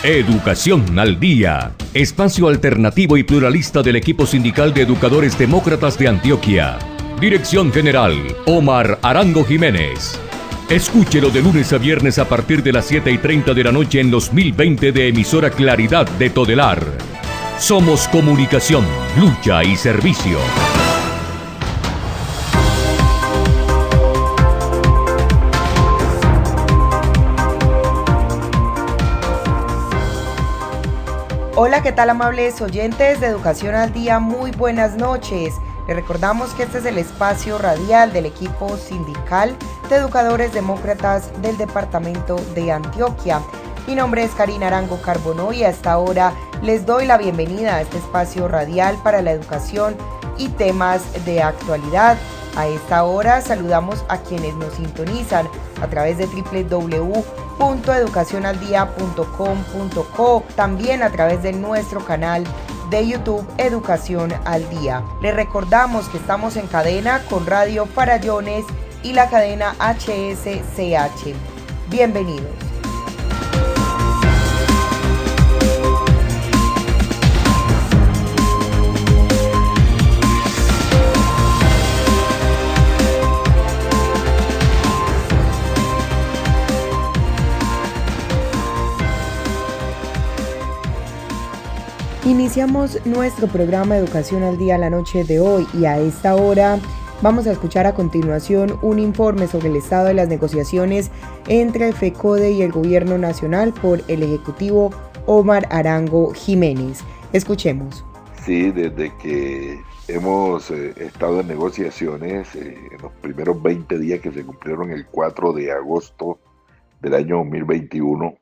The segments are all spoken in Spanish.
Educación al Día, espacio alternativo y pluralista del equipo sindical de educadores demócratas de Antioquia. Dirección General, Omar Arango Jiménez. Escúchelo de lunes a viernes a partir de las 7:30 de la noche en los 1020 de emisora Claridad de Todelar. Somos comunicación, lucha y servicio. Hola, ¿qué tal, amables oyentes de Educación al Día? Muy buenas noches. Les recordamos que este es el espacio radial del equipo sindical de educadores demócratas del departamento de Antioquia. Mi nombre es Karina Arango Carbonó y a esta hora les doy la bienvenida a este espacio radial para la educación y temas de actualidad. A esta hora saludamos a quienes nos sintonizan a través de www.educacionaldia.com.co, también a través de nuestro canal de YouTube Educación al Día. Les recordamos que estamos en cadena con Radio Farallones y la cadena HSCH. Bienvenidos. Iniciamos nuestro programa Educación al Día la noche de hoy y a esta hora vamos a escuchar a continuación un informe sobre el estado de las negociaciones entre FECODE y el Gobierno Nacional por el Ejecutivo Omar Arango Jiménez. Escuchemos. Sí, desde que hemos estado en negociaciones, en los primeros 20 días que se cumplieron el 4 de agosto del año 2021,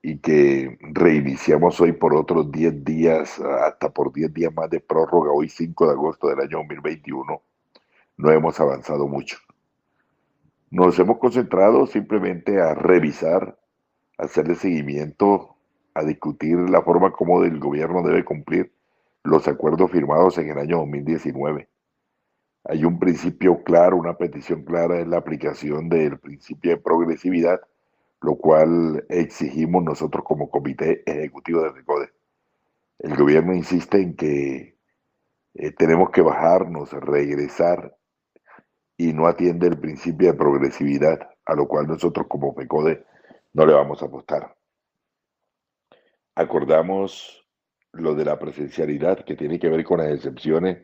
y que reiniciamos hoy por otros 10 días, hasta por 10 días más de prórroga, hoy 5 de agosto del año 2021, no hemos avanzado mucho. Nos hemos concentrado simplemente a revisar, a hacerle seguimiento, a discutir la forma como el gobierno debe cumplir los acuerdos firmados en el año 2019. Hay un principio claro, una petición clara en la aplicación del principio de progresividad, lo cual exigimos nosotros como Comité Ejecutivo de FECODE. El gobierno insiste en que tenemos que bajarnos, regresar, y no atiende el principio de progresividad, a lo cual nosotros como FECODE no le vamos a apostar. Acordamos lo de la presencialidad, que tiene que ver con las excepciones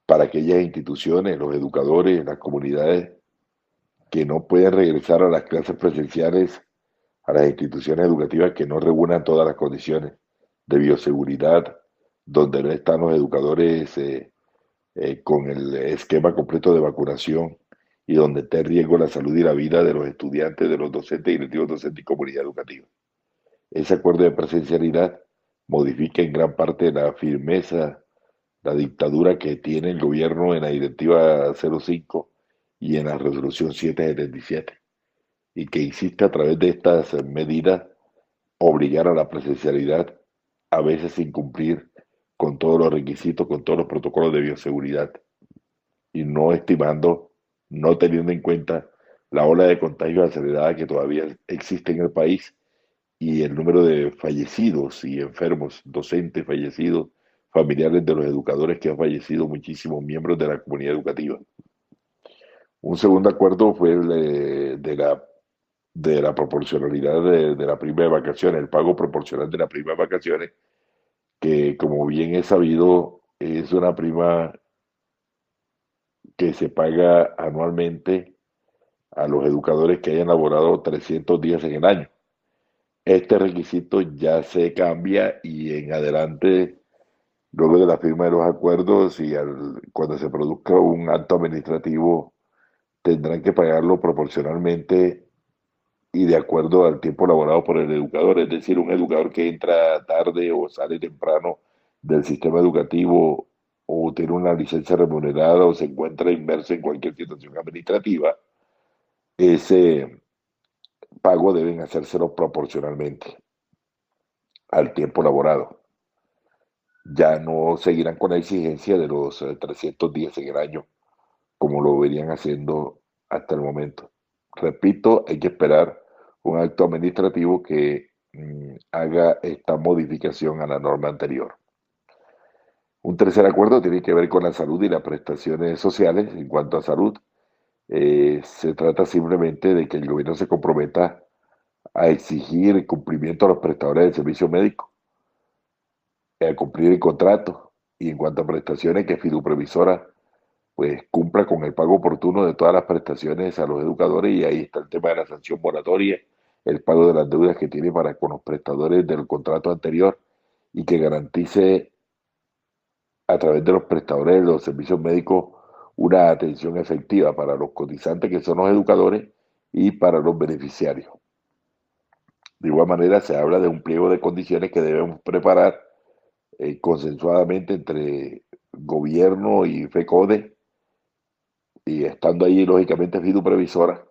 para aquellas instituciones, los educadores, las comunidades que no pueden regresar a las clases presenciales, a las instituciones educativas que no reúnan todas las condiciones de bioseguridad, donde no están los educadores con el esquema completo de vacunación y donde está en riesgo la salud y la vida de los estudiantes, de los docentes, directivos docentes y comunidad educativa. Ese acuerdo de presencialidad modifica en gran parte la firmeza, la dictadura que tiene el gobierno en la Directiva 05 y en la Resolución 777, y que insiste a través de estas medidas obligar a la presencialidad, a veces sin cumplir con todos los requisitos, con todos los protocolos de bioseguridad, y no estimando, no teniendo en cuenta la ola de contagio acelerada que todavía existe en el país y el número de fallecidos y enfermos, docentes fallecidos, familiares de los educadores que han fallecido, muchísimos miembros de la comunidad educativa. Un segundo acuerdo fue el de la proporcionalidad de la prima de vacaciones, el pago proporcional de la prima de vacaciones, que como bien es sabido, es una prima que se paga anualmente a los educadores que hayan laborado 300 días en el año. Este requisito ya se cambia y en adelante, luego de la firma de los acuerdos y cuando se produzca un acto administrativo, tendrán que pagarlo proporcionalmente y de acuerdo al tiempo laborado por el educador. Es decir, un educador que entra tarde o sale temprano del sistema educativo, o tiene una licencia remunerada, o se encuentra inmerso en cualquier situación administrativa, ese pago deben hacérselo proporcionalmente al tiempo laborado. Ya no seguirán con la exigencia de los 300 días en el año, como lo venían haciendo hasta el momento. Repito, hay que esperar un acto administrativo que haga esta modificación a la norma anterior. Un tercer acuerdo tiene que ver con la salud y las prestaciones sociales. En cuanto a salud, se trata simplemente de que el gobierno se comprometa a exigir el cumplimiento a los prestadores de servicio médico, a cumplir el contrato, y en cuanto a prestaciones, que Fiduprevisora pues cumpla con el pago oportuno de todas las prestaciones a los educadores, y ahí está el tema de la sanción moratoria, el pago de las deudas que tiene para con los prestadores del contrato anterior, y que garantice a través de los prestadores de los servicios médicos una atención efectiva para los cotizantes, que son los educadores, y para los beneficiarios. De igual manera, se habla de un pliego de condiciones que debemos preparar consensuadamente entre gobierno y FECODE, y estando ahí lógicamente Fiduprevisora,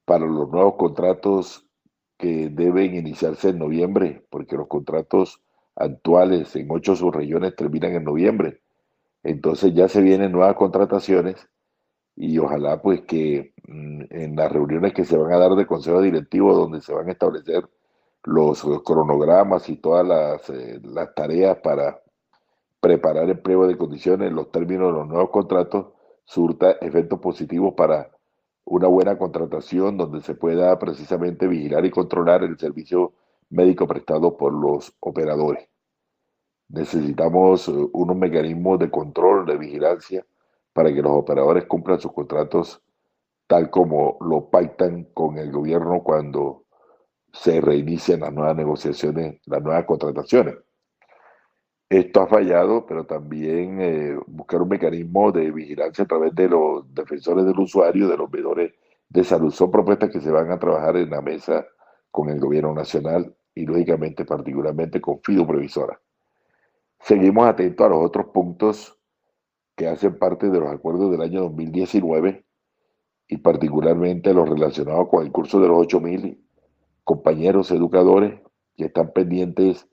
para los nuevos contratos que deben iniciarse en noviembre, porque los contratos actuales en 8 subregiones terminan en noviembre. Entonces ya se vienen nuevas contrataciones, y ojalá pues que en las reuniones que se van a dar de consejo directivo, donde se van a establecer los cronogramas y todas las tareas para preparar el pliego de condiciones, los términos de los nuevos contratos, surta efectos positivos para una buena contratación, donde se pueda precisamente vigilar y controlar el servicio médico prestado por los operadores. Necesitamos unos mecanismos de control, de vigilancia, para que los operadores cumplan sus contratos tal como lo pactan con el gobierno cuando se reinician las nuevas negociaciones, las nuevas contrataciones. Esto ha fallado, pero también buscar un mecanismo de vigilancia a través de los defensores del usuario, de los veedores de salud. Son propuestas que se van a trabajar en la mesa con el gobierno nacional, y lógicamente particularmente con Fiduprevisora. Seguimos atentos a los otros puntos que hacen parte de los acuerdos del año 2019, y particularmente los relacionados con el curso de los 8.000 compañeros educadores que están pendientes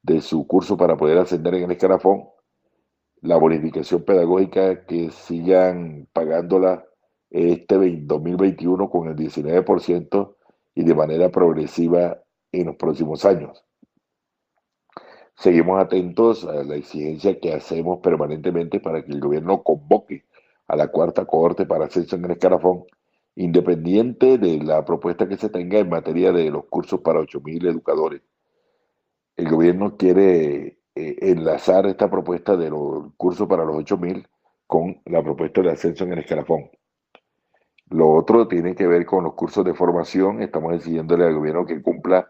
de su curso para poder ascender en el escalafón, la bonificación pedagógica que sigan pagándola este 2021 con el 19% y de manera progresiva en los próximos años. Seguimos atentos a la exigencia que hacemos permanentemente para que el gobierno convoque a la cuarta cohorte para ascenso en el escalafón, independiente de la propuesta que se tenga en materia de los cursos para 8.000 educadores. El gobierno quiere enlazar esta propuesta de los cursos para los 8.000 con la propuesta de ascenso en el escalafón. Lo otro tiene que ver con los cursos de formación. Estamos exigiéndole al gobierno que cumpla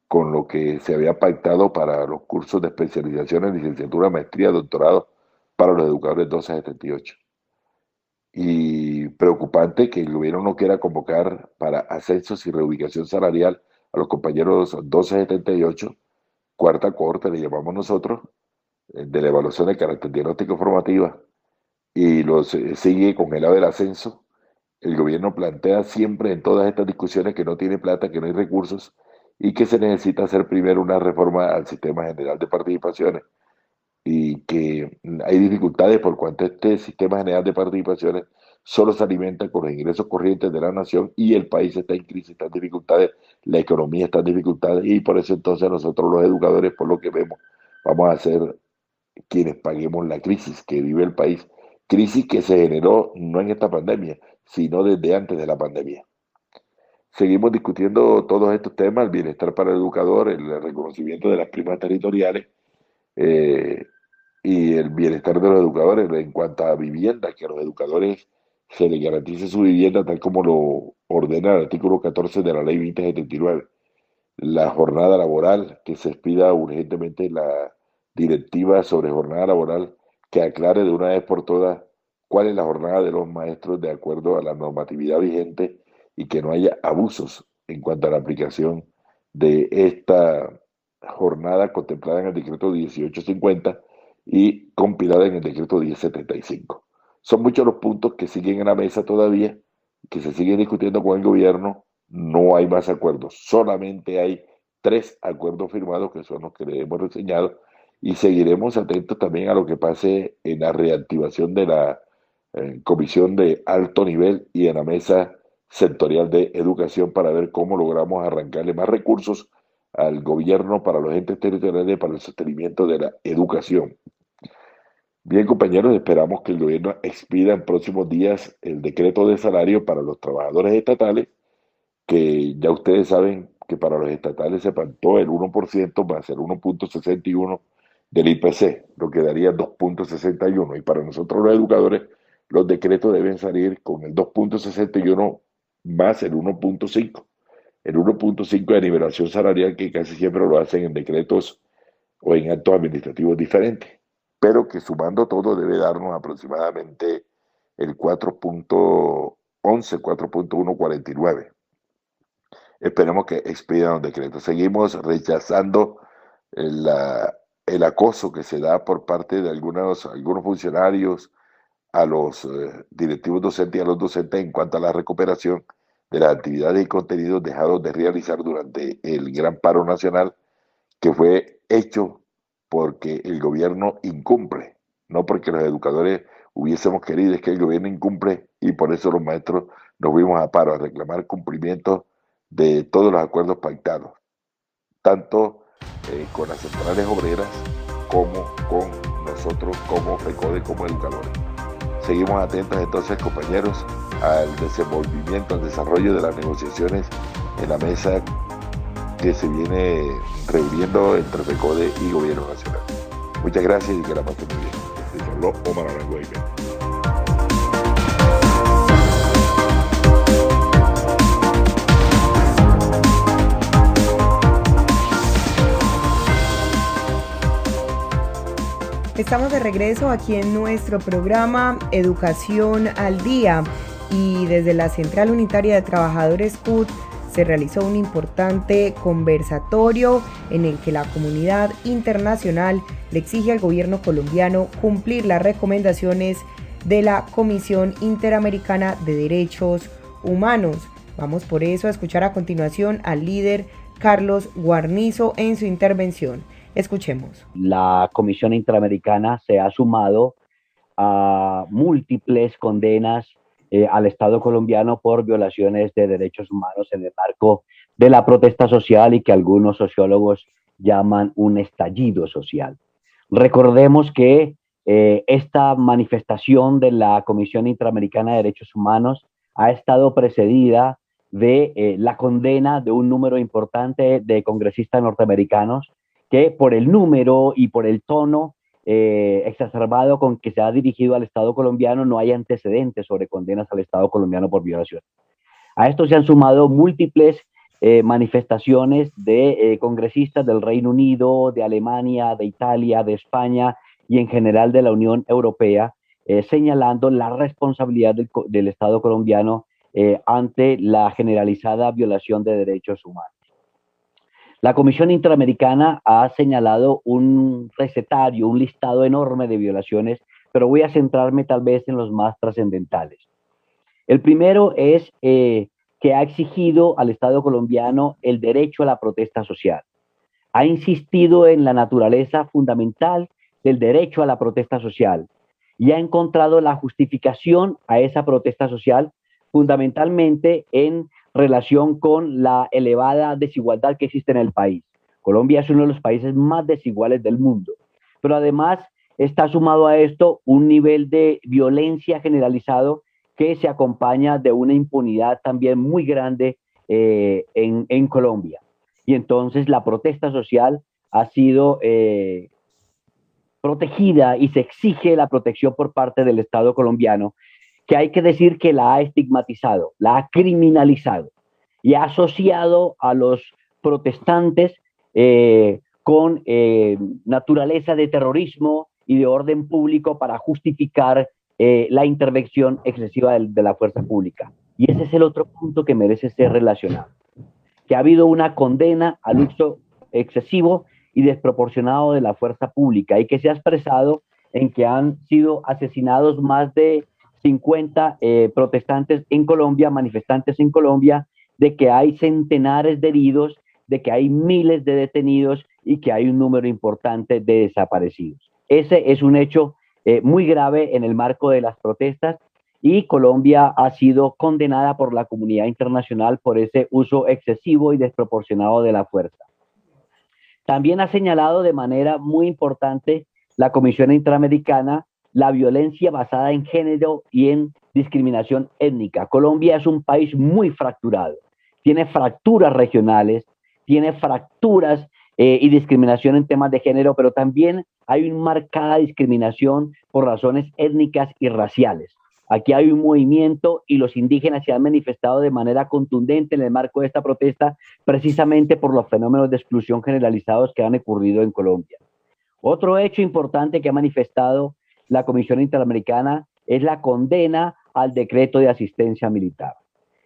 con lo que se había pactado para los cursos de especialización en licenciatura, maestría, doctorado para los educadores 1278. Y preocupante que el gobierno no quiera convocar para ascensos y reubicación salarial a los compañeros 1278, cuarta cohorte le llamamos nosotros, de la evaluación de carácter diagnóstico formativa, y los sigue congelado el ascenso. El gobierno plantea siempre en todas estas discusiones que no tiene plata, que no hay recursos, y que se necesita hacer primero una reforma al sistema general de participaciones, y que hay dificultades por cuanto este sistema general de participaciones solo se alimenta con los ingresos corrientes de la nación, y el país está en crisis, está en dificultades, la economía está en dificultades, y por eso entonces nosotros los educadores, por lo que vemos, vamos a ser quienes paguemos la crisis que vive el país, crisis que se generó no en esta pandemia, sino desde antes de la pandemia. Seguimos discutiendo todos estos temas: el bienestar para el educador, el reconocimiento de las primas territoriales, eh, y el bienestar de los educadores en cuanto a vivienda, que a los educadores se les garantice su vivienda tal como lo ordena el artículo 14 de la ley 2079. La jornada laboral, que se expida urgentemente la directiva sobre jornada laboral, que aclare de una vez por todas cuál es la jornada de los maestros de acuerdo a la normatividad vigente, y que no haya abusos en cuanto a la aplicación de esta jornada contemplada en el decreto 1850 y compilada en el decreto 1075. Son muchos los puntos que siguen en la mesa todavía, que se siguen discutiendo con el gobierno. No hay más acuerdos, solamente hay 3 acuerdos firmados, que son los que le hemos reseñado, y seguiremos atentos también a lo que pase en la reactivación de la comisión de alto nivel y en la mesa sectorial de educación, para ver cómo logramos arrancarle más recursos al gobierno para los entes territoriales para el sostenimiento de la educación. Bien, compañeros, esperamos que el gobierno expida en próximos días el decreto de salario para los trabajadores estatales, que ya ustedes saben que para los estatales se pactó el 1% más el 1,61 del IPC, lo que daría 2,61. Y para nosotros los educadores, los decretos deben salir con el 2,61 más el 1,5. El 1,5 de nivelación salarial, que casi siempre lo hacen en decretos o en actos administrativos diferentes, pero que sumando todo debe darnos aproximadamente el 4,11, 4,149. Esperemos que expidan los decretos. Seguimos rechazando el, el acoso que se da por parte de algunos funcionarios a los directivos docentes y a los docentes en cuanto a la recuperación de las actividades y contenidos dejados de realizar durante el gran paro nacional, que fue hecho porque el gobierno incumple, no porque los educadores hubiésemos querido, es que el gobierno incumple y por eso los maestros nos fuimos a paro a reclamar cumplimiento de todos los acuerdos pactados, tanto con las centrales obreras como con nosotros como FECODE, como educadores. Seguimos atentos entonces, compañeros, al desenvolvimiento, al desarrollo de las negociaciones en la mesa que se viene reuniendo entre FECODE y Gobierno Nacional. Muchas gracias y que la pasen muy bien. Les habló Omar Arango Jiménez. Estamos de regreso aquí en nuestro programa Educación al Día y desde la Central Unitaria de Trabajadores CUT se realizó un importante conversatorio en el que la comunidad internacional le exige al gobierno colombiano cumplir las recomendaciones de la Comisión Interamericana de Derechos Humanos. Vamos por eso a escuchar a continuación al líder Carlos Guarnizo en su intervención. Escuchemos. La Comisión Interamericana se ha sumado a múltiples condenas al Estado colombiano por violaciones de derechos humanos en el marco de la protesta social y que algunos sociólogos llaman un estallido social. Recordemos que esta manifestación de la Comisión Interamericana de Derechos Humanos ha estado precedida de la condena de un número importante de congresistas norteamericanos que por el número y por el tono exacerbado con que se ha dirigido al Estado colombiano no hay antecedentes sobre condenas al Estado colombiano por violación. A esto se han sumado múltiples manifestaciones de congresistas del Reino Unido, de Alemania, de Italia, de España y en general de la Unión Europea, señalando la responsabilidad del Estado colombiano ante la generalizada violación de derechos humanos. La Comisión Interamericana ha señalado un recetario, un listado enorme de violaciones, pero voy a centrarme tal vez en los más trascendentales. El primero es que ha exigido al Estado colombiano el derecho a la protesta social. Ha insistido en la naturaleza fundamental del derecho a la protesta social y ha encontrado la justificación a esa protesta social fundamentalmente en relación con la elevada desigualdad que existe en el país. Colombia es uno de los países más desiguales del mundo, pero además está sumado a esto un nivel de violencia generalizado que se acompaña de una impunidad también muy grande en Colombia. Y entonces la protesta social ha sido protegida y se exige la protección por parte del Estado colombiano, que hay que decir que la ha estigmatizado, la ha criminalizado y ha asociado a los protestantes con naturaleza de terrorismo y de orden público para justificar la intervención excesiva de la fuerza pública. Y ese es el otro punto que merece ser relacionado, que ha habido una condena al uso excesivo y desproporcionado de la fuerza pública y que se ha expresado en que han sido asesinados más de 50 protestantes en Colombia, manifestantes en Colombia, de que hay centenares de heridos, de que hay miles de detenidos y que hay un número importante de desaparecidos. Ese es un hecho muy grave en el marco de las protestas y Colombia ha sido condenada por la comunidad internacional por ese uso excesivo y desproporcionado de la fuerza. También ha señalado de manera muy importante la Comisión Interamericana la violencia basada en género y en discriminación étnica. Colombia es un país muy fracturado, tiene fracturas regionales, tiene fracturas y discriminación en temas de género, pero también hay una marcada discriminación por razones étnicas y raciales. Aquí hay un movimiento y los indígenas se han manifestado de manera contundente en el marco de esta protesta precisamente por los fenómenos de exclusión generalizados que han ocurrido en Colombia. Otro hecho importante que ha manifestado la Comisión Interamericana es la condena al decreto de asistencia militar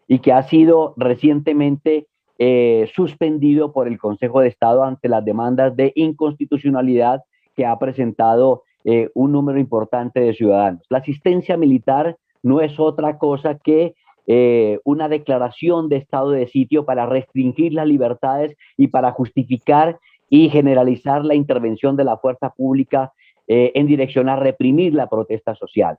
y que ha sido recientemente suspendido por el Consejo de Estado ante las demandas de inconstitucionalidad que ha presentado un número importante de ciudadanos. La asistencia militar no es otra cosa que una declaración de estado de sitio para restringir las libertades y para justificar y generalizar la intervención de la fuerza pública en dirección a reprimir la protesta social.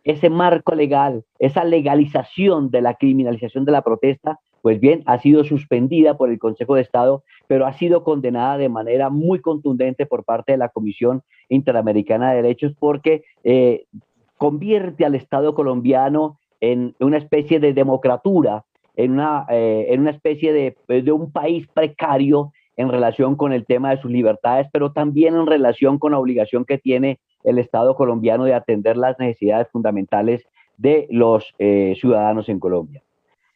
Ese marco legal, esa legalización de la criminalización de la protesta, pues bien, ha sido suspendida por el Consejo de Estado, pero ha sido condenada de manera muy contundente por parte de la Comisión Interamericana de Derechos porque convierte al Estado colombiano en una especie de democratura, en una especie de un país precario en relación con el tema de sus libertades, pero también en relación con la obligación que tiene el Estado colombiano de atender las necesidades fundamentales de los ciudadanos en Colombia.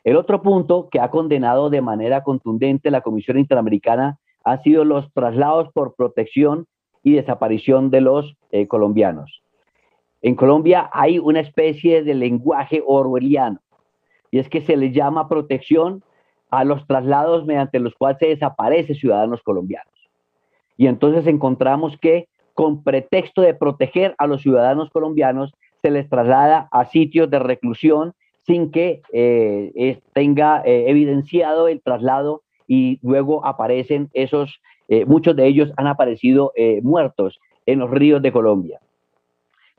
El otro punto que ha condenado de manera contundente la Comisión Interamericana han sido los traslados por protección y desaparición de los colombianos. En Colombia hay una especie de lenguaje orwelliano, y es que se le llama protección a los traslados mediante los cuales se desaparece ciudadanos colombianos. Y entonces encontramos que con pretexto de proteger a los ciudadanos colombianos, se les traslada a sitios de reclusión sin que tenga evidenciado el traslado y luego aparecen muchos de ellos han aparecido muertos en los ríos de Colombia.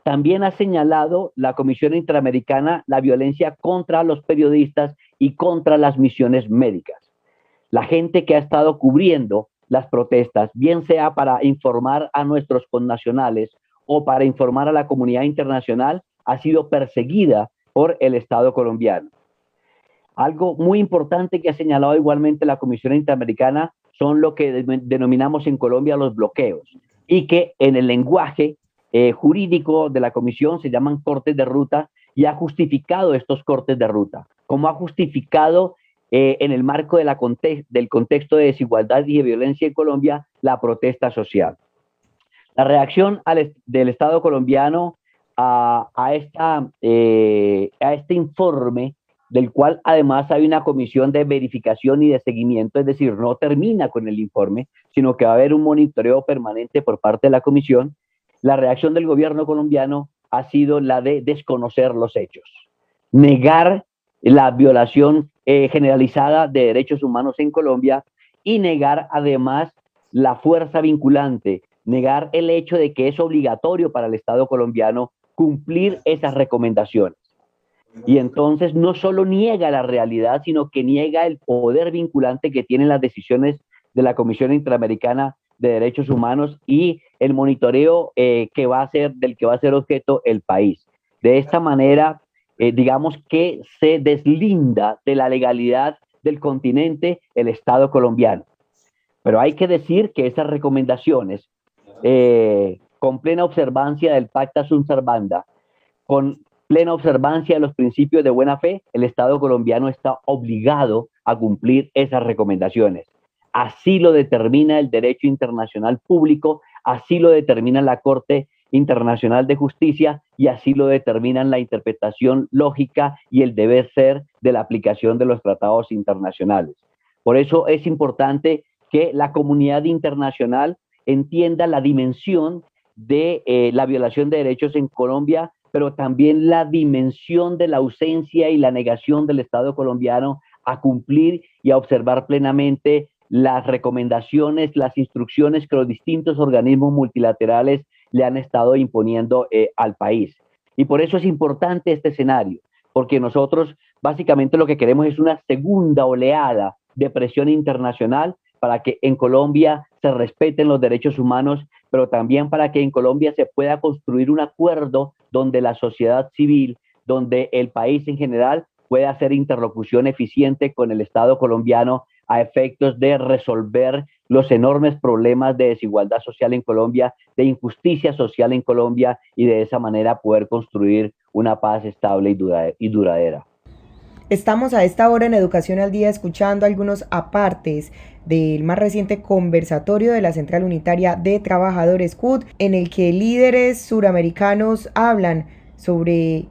También ha señalado la Comisión Interamericana la violencia contra los periodistas y contra las misiones médicas. La gente que ha estado cubriendo las protestas, bien sea para informar a nuestros connacionales o para informar a la comunidad internacional, ha sido perseguida por el Estado colombiano. Algo muy importante que ha señalado igualmente la Comisión Interamericana son lo que denominamos en Colombia los bloqueos y que en el lenguaje jurídico de la Comisión se llaman cortes de ruta y ha justificado estos cortes de ruta, como ha justificado en el marco del contexto de desigualdad y de violencia en Colombia, la protesta social. La reacción del Estado colombiano a este informe, del cual además hay una comisión de verificación y de seguimiento, es decir, no termina con el informe, sino que va a haber un monitoreo permanente por parte de la comisión. La reacción del gobierno colombiano ha sido la de desconocer los hechos, negar la violación generalizada de derechos humanos en Colombia y negar además la fuerza vinculante, negar el hecho de que es obligatorio para el Estado colombiano cumplir esas recomendaciones. Y entonces no solo niega la realidad, sino que niega el poder vinculante que tienen las decisiones de la Comisión Interamericana de Derechos Humanos y el monitoreo del que va a ser objeto el país. De esta manera, digamos que se deslinda de la legalidad del continente el Estado colombiano. Pero hay que decir que esas recomendaciones, con plena observancia del Pacta Sunt Servanda, con plena observancia de los principios de buena fe, el Estado colombiano está obligado a cumplir esas recomendaciones. Así lo determina el derecho internacional público, así lo determina la Corte Internacional de Justicia y así lo determinan la interpretación lógica y el deber ser de la aplicación de los tratados internacionales. Por eso es importante que la comunidad internacional entienda la dimensión de la violación de derechos en Colombia, pero también la dimensión de la ausencia y la negación del Estado colombiano a cumplir y a observar plenamente las recomendaciones, las instrucciones que los distintos organismos multilaterales le han estado imponiendo al país. Y por eso es importante este escenario, porque nosotros básicamente lo que queremos es una segunda oleada de presión internacional para que en Colombia se se respeten los derechos humanos, pero también para que en Colombia se pueda construir un acuerdo donde la sociedad civil, donde el país en general pueda hacer interlocución eficiente con el Estado colombiano a efectos de resolver los enormes problemas de desigualdad social en Colombia, de injusticia social en Colombia, y de esa manera poder construir una paz estable y duradera. Estamos a esta hora en Educación al Día escuchando algunos apartes del más reciente conversatorio de la Central Unitaria de Trabajadores CUT, en el que líderes suramericanos hablan sobre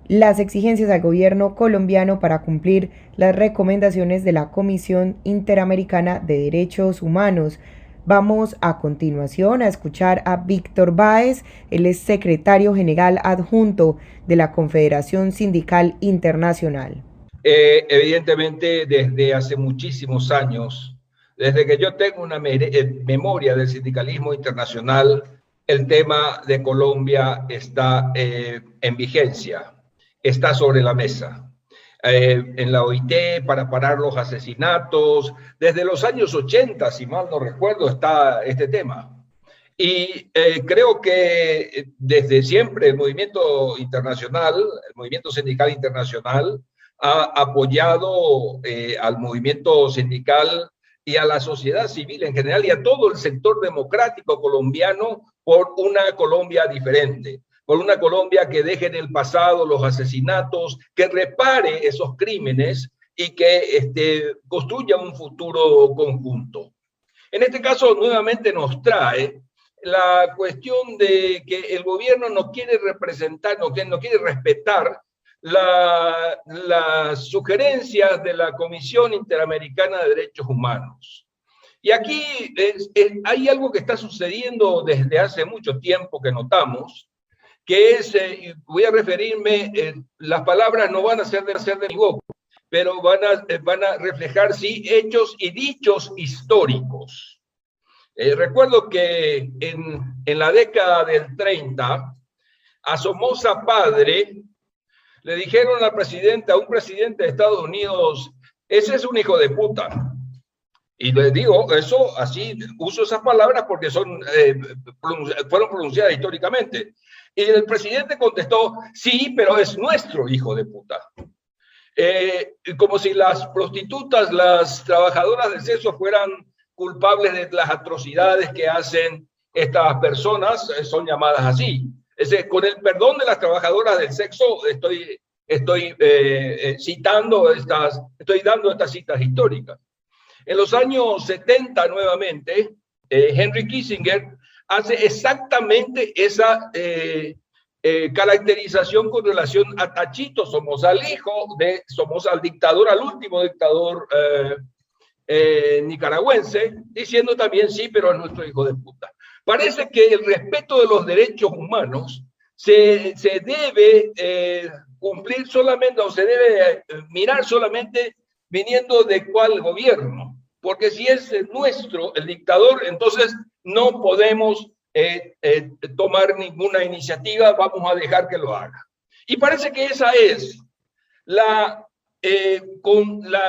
las exigencias al gobierno colombiano para cumplir las recomendaciones de la Comisión Interamericana de Derechos Humanos. Vamos a continuación a escuchar a Víctor Báez, él es secretario general adjunto de la Confederación Sindical Internacional. Evidentemente, desde hace muchísimos años, desde que yo tengo una memoria del sindicalismo internacional, el tema de Colombia está en vigencia, está sobre la mesa. En la OIT para parar los asesinatos, desde los años 80, si mal no recuerdo, está este tema. Y creo que desde siempre el movimiento internacional, el movimiento sindical internacional, ha apoyado al movimiento sindical y a la sociedad civil en general y a todo el sector democrático colombiano por una Colombia diferente, por una Colombia que deje en el pasado los asesinatos, que repare esos crímenes y que construya un futuro conjunto. En este caso, nuevamente nos trae la cuestión de que el gobierno no quiere representar, no quiere respetar las sugerencias de la Comisión Interamericana de Derechos Humanos. Y aquí hay algo que está sucediendo desde hace mucho tiempo que notamos, que es, voy a referirme, las palabras no van a ser de mi boca, pero van a reflejar, sí, hechos y dichos históricos. Recuerdo que en la década del 30, a Somoza padre, le dijeron a un presidente de Estados Unidos, ese es un hijo de puta. Y les digo, eso así, uso esas palabras porque fueron pronunciadas históricamente. Y el presidente contestó, sí, pero es nuestro hijo de puta. Como si las prostitutas, las trabajadoras del sexo fueran culpables de las atrocidades que hacen estas personas, son llamadas así. Con el perdón de las trabajadoras del sexo, estoy dando estas citas históricas. En los años 70, nuevamente, Henry Kissinger hace exactamente esa caracterización con relación a Tachito Somoza, al hijo de Somoza, al dictador, al último dictador nicaragüense, diciendo también, sí, pero es nuestro hijo de puta. Parece que el respeto de los derechos humanos se debe cumplir solamente, o se debe mirar solamente viniendo de cuál gobierno. Porque si es nuestro, el dictador, entonces no podemos tomar ninguna iniciativa, vamos a dejar que lo haga. Y parece que esa es la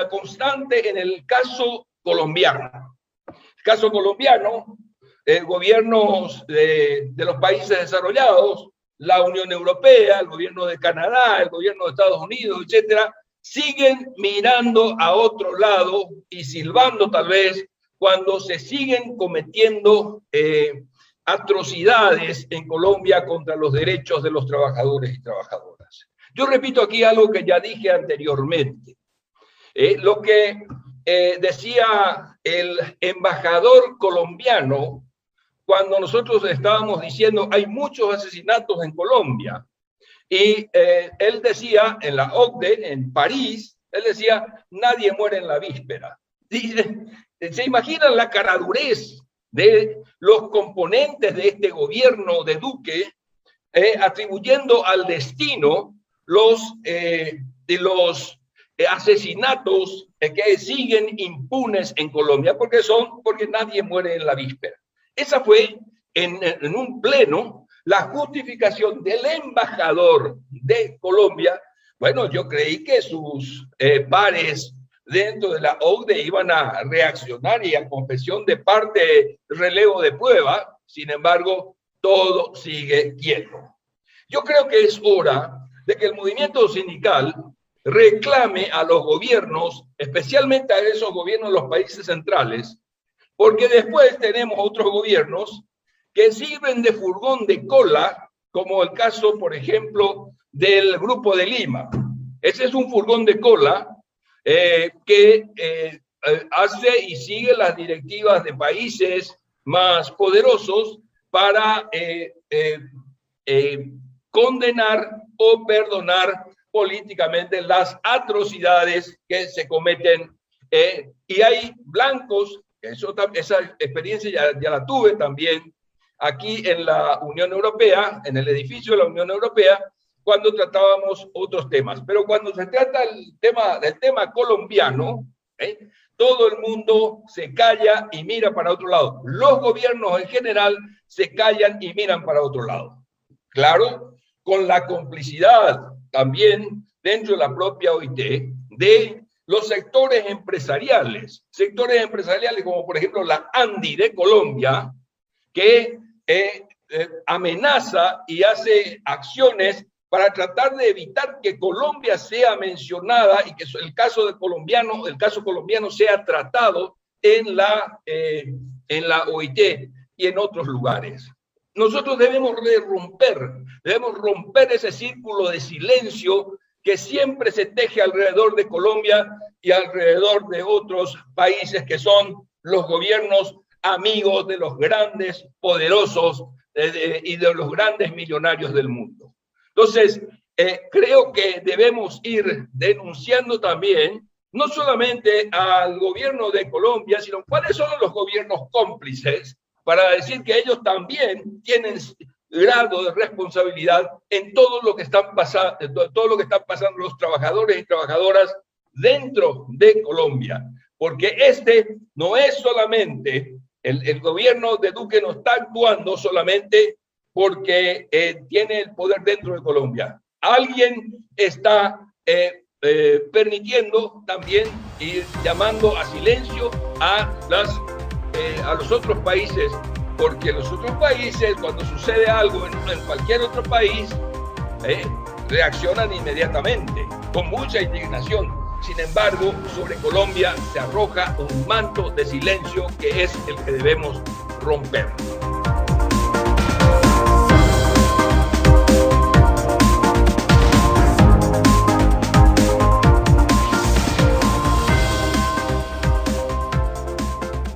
constante en el caso colombiano. El caso colombiano, gobiernos de los países desarrollados, la Unión Europea, el gobierno de Canadá, el gobierno de Estados Unidos, etcétera, siguen mirando a otro lado y silbando tal vez cuando se siguen cometiendo atrocidades en Colombia contra los derechos de los trabajadores y trabajadoras. Yo repito aquí algo que ya dije anteriormente. Lo que decía el embajador colombiano cuando nosotros estábamos diciendo hay muchos asesinatos en Colombia. Y él decía, en la OCDE, en París, él decía, nadie muere en la víspera. ¿Se imaginan la caradurez de los componentes de este gobierno de Duque atribuyendo al destino los asesinatos que siguen impunes en Colombia porque nadie muere en la víspera? Esa fue en un pleno la justificación del embajador de Colombia. Bueno, yo creí que sus pares dentro de la OCDE iban a reaccionar y a confesión de parte, relevo de prueba. Sin embargo, todo sigue quieto. Yo creo que es hora de que el movimiento sindical reclame a los gobiernos, especialmente a esos gobiernos de los países centrales, porque después tenemos otros gobiernos que sirven de furgón de cola, como el caso, por ejemplo, del Grupo de Lima. Ese es un furgón de cola que hace y sigue las directivas de países más poderosos para condenar o perdonar políticamente las atrocidades que se cometen. Y hay blancos, esa experiencia ya la tuve también aquí en la Unión Europea, en el edificio de la Unión Europea, cuando tratábamos otros temas. Pero cuando se trata del tema colombiano, todo el mundo se calla y mira para otro lado. Los gobiernos en general se callan y miran para otro lado. Claro, con la complicidad también dentro de la propia OIT de los sectores empresariales como por ejemplo la ANDI de Colombia, que amenaza y hace acciones para tratar de evitar que Colombia sea mencionada y que el caso colombiano sea tratado en la OIT y en otros lugares. Nosotros debemos romper ese círculo de silencio que siempre se teje alrededor de Colombia y alrededor de otros países que son los gobiernos amigos de los grandes poderosos y de los grandes millonarios del mundo. Entonces, creo que debemos ir denunciando también, no solamente al gobierno de Colombia, sino cuáles son los gobiernos cómplices, para decir que ellos también tienen grado de responsabilidad en todo lo que están pasando los trabajadores y trabajadoras dentro de Colombia. Porque no es solamente, el gobierno de Duque no está actuando solamente porque tiene el poder dentro de Colombia. Alguien está permitiendo también y llamando a silencio a los otros países, porque los otros países, cuando sucede algo en cualquier otro país, reaccionan inmediatamente, con mucha indignación. Sin embargo, sobre Colombia se arroja un manto de silencio que es el que debemos romper.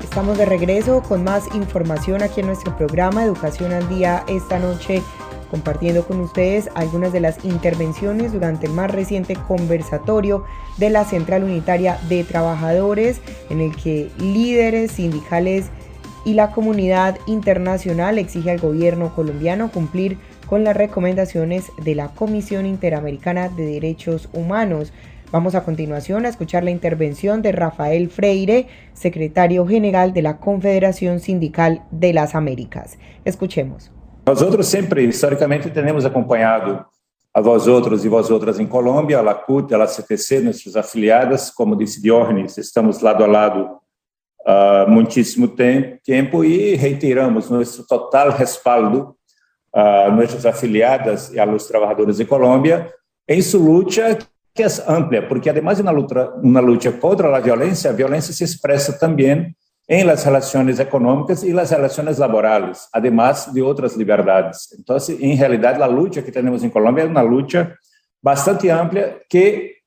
Estamos de regreso con más información aquí en nuestro programa Educación al Día esta noche, compartiendo con ustedes algunas de las intervenciones durante el más reciente conversatorio de la Central Unitaria de Trabajadores, en el que líderes sindicales y la comunidad internacional exige al gobierno colombiano cumplir con las recomendaciones de la Comisión Interamericana de Derechos Humanos. Vamos a continuación a escuchar la intervención de Rafael Freire, secretario general de la Confederación Sindical de las Américas. Escuchemos. Nosotros siempre, históricamente, tenemos acompañado a vosotros y vosotras en Colombia, a la CUT, a la CTC, nuestras afiliadas, como dice Diógenes, estamos lado a lado muchísimo tiempo y reiteramos nuestro total respaldo a nuestras afiliadas y a los trabajadores de Colombia en su lucha, que es amplia, porque además de una lucha contra la violencia se expresa también en las relaciones económicas y las relaciones laborales, además de otras liberdades. Entonces, en realidad, la lucha que tenemos en Colombia es una lucha bastante amplia que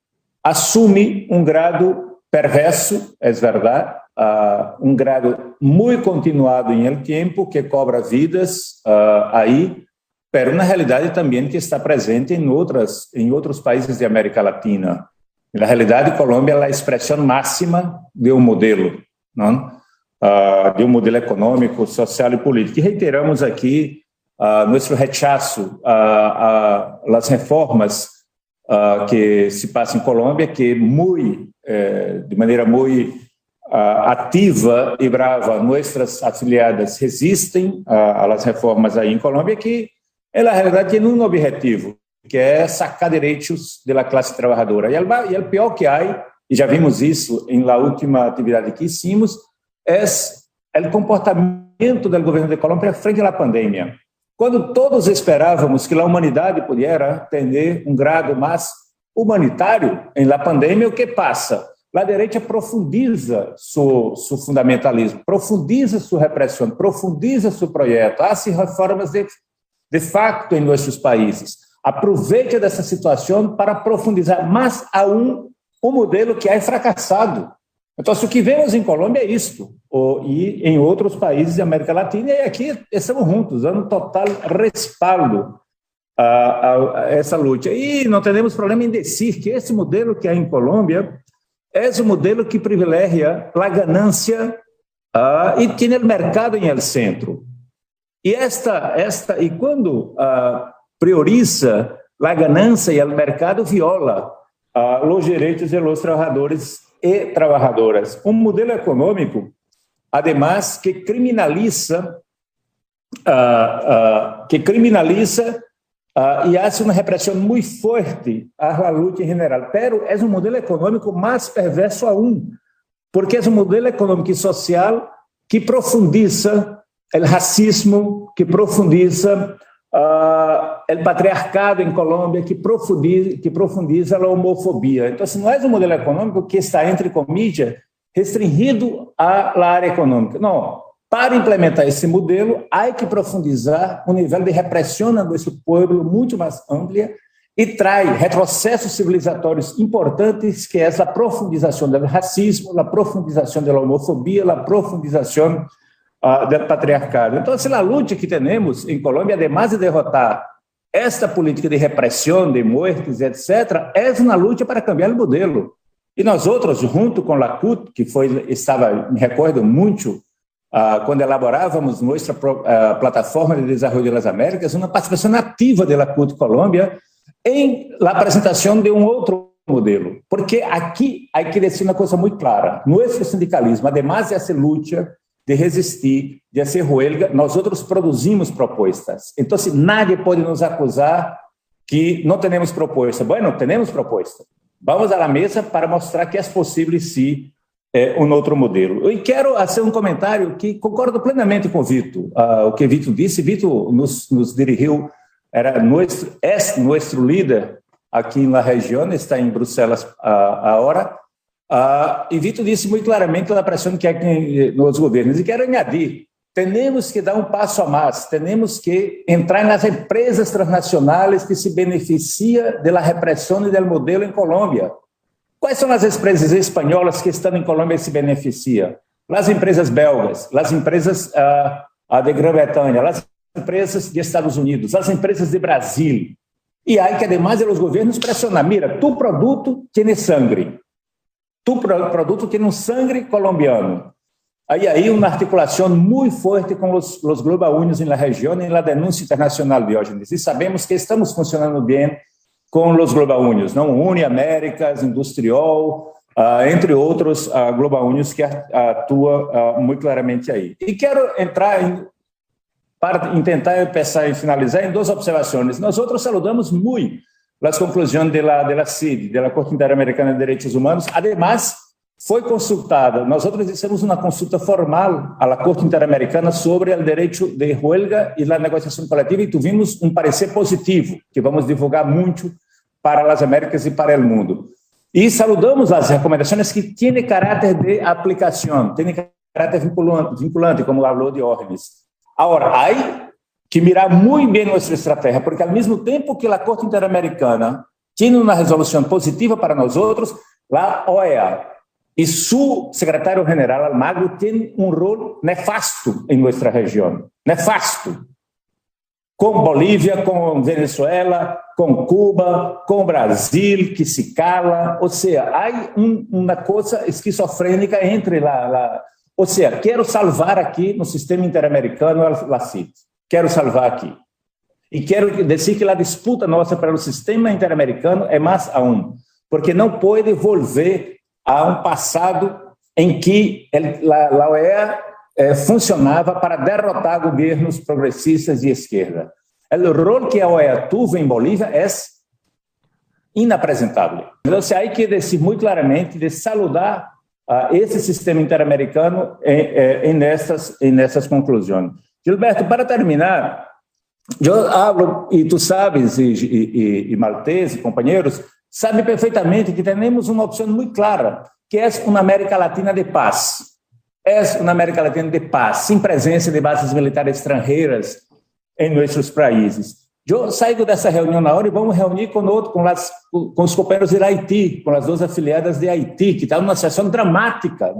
asume un grado perverso, es verdad, un grado muy continuado en el tiempo, que cobra vidas ahí, pero una realidad también que está presente en otros países de América Latina. En la realidad, Colombia es la expresión máxima de un modelo, ¿no? De un modelo económico, social y político. Y reiteramos aquí nuestro rechazo a las reformas que se pasan en Colombia, que de manera muy ativa y brava nuestras afiliadas resisten a las reformas ahí en Colombia, que en la realidad tiene un objetivo, que es sacar derechos de la clase trabajadora. Y el peor que hay e já vimos isso na última atividade que hicimos, é o comportamento do governo de Colômbia frente à pandemia. Quando todos esperávamos que a humanidade pudesse ter um grado mais humanitário na pandemia, o que passa? A direita profundiza seu fundamentalismo, profundiza sua repressão, profundiza seu projeto, faz reformas de facto em nossos países. Aproveita dessa situação para profundizar mais aún um modelo que é fracassado. Então, o que vemos em Colômbia é isto, e em outros países da América Latina, e aqui estamos juntos, dando total respaldo a essa luta. E não temos problema em dizer que esse modelo que há em Colômbia é um modelo que privilegia a ganância e tem o mercado em el centro. E quando prioriza a ganância e o mercado, viola os direitos dos trabalhadores e trabalhadoras. Um modelo econômico, además, que criminaliza e faz uma repressão muito forte à luta em geral. Pero é um modelo econômico mais perverso aún, porque é um modelo econômico e social que profundiza o racismo, que profundiza o patriarcado em Colômbia, que profundiza a homofobia. Então, não é um modelo econômico que está, entre comillas, restringido à área econômica. Não. Para implementar esse modelo, há que profundizar o nível de repressão no nosso povo muito mais ampla e traz retrocessos civilizatórios importantes, que é a profundização do racismo, a profundização da homofobia, a profundização do patriarcado. Então, a luta que temos em Colômbia, además de derrotar esta política de repressão, de mortes, etc., é uma luta para cambiar o modelo. E nós outros, junto com a CUT, que me recordo muito, quando elaborávamos nossa plataforma de desenvolvimento das Américas, uma participação ativa da CUT Colômbia em la apresentação de um outro modelo. Porque aqui há que dizer uma coisa muito clara: nosso sindicalismo, además dessa luta de resistir, de fazer huelga, nós outros produzimos propostas. Então, nadie pode nos acusar que não temos proposta. Bueno, temos proposta. Vamos à mesa para mostrar que é possível, sim, um outro modelo. E quero fazer um comentário que concordo plenamente com o Vitor. O que Vitor disse, Vitor nos dirigiu, era nosso líder aqui na região, está em Bruxelas agora, e Vitor disse muito claramente a pressão que há nos governos. E quero añadir, temos que dar um passo a mais, temos que entrar nas empresas transnacionais que se beneficiam da repressão e do modelo em Colômbia. Quais são as empresas espanholas que estão em Colômbia e se beneficiam? As empresas belgas, as empresas de Grã-Bretanha, as empresas de Estados Unidos, as empresas de Brasil. E há que, además, os governos pressionar. Mira, tu produto tem sangue. Tu produto tem sangue colombiano. Aí uma articulação muito forte com os Global Unions na região e na denúncia internacional de hoje. E sabemos que estamos funcionando bem com os Global Unions, não Uniaméricas, Industrial, entre outros Global Unions que atua muito claramente aí. E quero entrar para tentar pensar e finalizar em duas observações. Nós outros saludamos muito as conclusões da CID, da Corte Interamericana de Direitos Humanos. Además, foi consultada, nós outros fizemos uma consulta formal à Corte Interamericana sobre o direito de huelga e a negociação coletiva e tivemos um parecer positivo, que vamos divulgar muito para as Américas e para o mundo. E saludamos as recomendações que têm caráter de aplicação, têm caráter vinculante, como falou Diógenes. Agora, há que mirar muito bem nossa estratégia, porque ao mesmo tempo que a Corte Interamericana tem uma resolução positiva para nós outros, a OEA e seu secretário-geral Almagro tem um rol nefasto em nossa região, nefasto, com Bolívia, com Venezuela, com Cuba, com Brasil, que se cala, ou seja, há uma coisa esquizofrênica entre ou seja, quero salvar aqui no sistema interamericano a CIT, quero salvar aqui. E quero dizer que a disputa nossa para o sistema interamericano é mais aún, porque não pode volver a um passado em que a OEA funcionava para derrotar governos progressistas de esquerda. O rol que a OEA teve em Bolívia é inapresentável. Então, há que dizer muito claramente de saludar esse sistema interamericano nessas conclusões. Gilberto, para terminar, eu hablo, e tu sabes, e Maltese, companheiros, sabe perfeitamente que temos uma opção muito clara, que é uma América Latina de paz. É uma América Latina de paz, sem presença de bases militares estrangeiras em nossos países. Eu saio dessa reunião na hora e vamos reunir com os companheiros de Haiti, com as duas afiliadas de Haiti, que está numa situação dramática.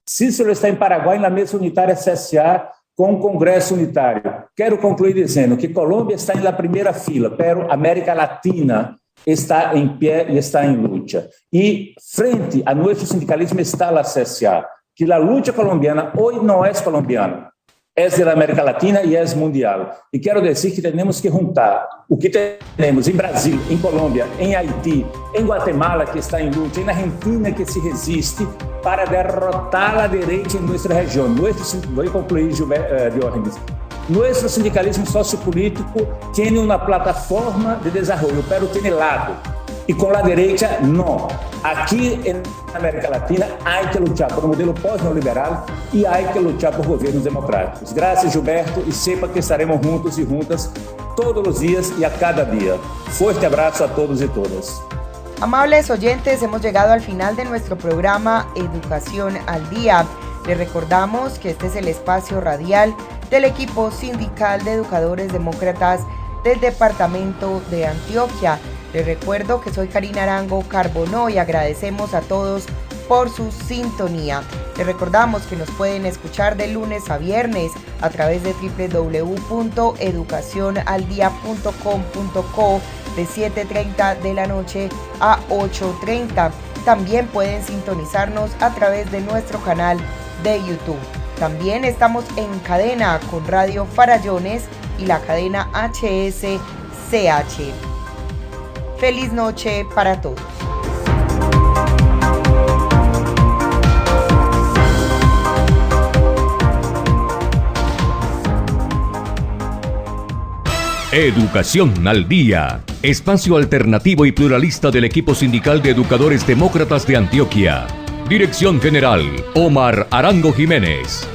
Cícero está em Paraguai, na mesa unitária CSA, com o Congresso Unitário. Quero concluir dizendo que Colômbia está na primeira fila, pero América Latina está em pé e está em luta. E frente a nosso sindicalismo está a CSA, que a luta colombiana hoje não é colombiana, é da América Latina e é mundial. E quero dizer que temos que juntar o que temos em Brasil, em Colômbia, em Haiti, em Guatemala, que está em luta, e na Argentina, que se resiste, para derrotar a direita em nossa região. Vou concluir, Diógenes. Nosso sindicalismo sociopolítico tem uma plataforma de desenvolvimento, pero tem lado. E com a direita, não. Aqui na América Latina, há que lutar por um modelo pós-neoliberal e há que lutar por governos democráticos. Graças, Gilberto, e sepa que estaremos juntos e juntas todos os dias e a cada dia. Fuerte abraço a todos e todas. Amables oyentes, hemos llegado al final de nuestro programa Educación al Día. Les recordamos que este es el espacio radial del equipo sindical de educadores demócratas del departamento de Antioquia. Les recuerdo que soy Karina Arango Carbonó y agradecemos a todos por su sintonía. Les recordamos que nos pueden escuchar de lunes a viernes a través de www.educacionaldia.com.co de 7:30 de la noche a 8:30. También pueden sintonizarnos a través de nuestro canal de YouTube. También estamos en cadena con Radio Farallones y la cadena HSCH. Feliz noche para todos. Educación al Día, espacio alternativo y pluralista del equipo sindical de educadores demócratas de Antioquia. Dirección General, Omar Arango Jiménez.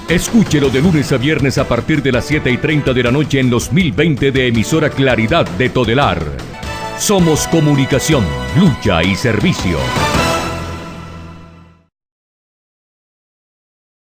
Escúchelo de lunes a viernes a partir de las 7:30 de la noche en los 1020 de emisora Claridad de Todelar. Somos comunicación, lucha y servicio.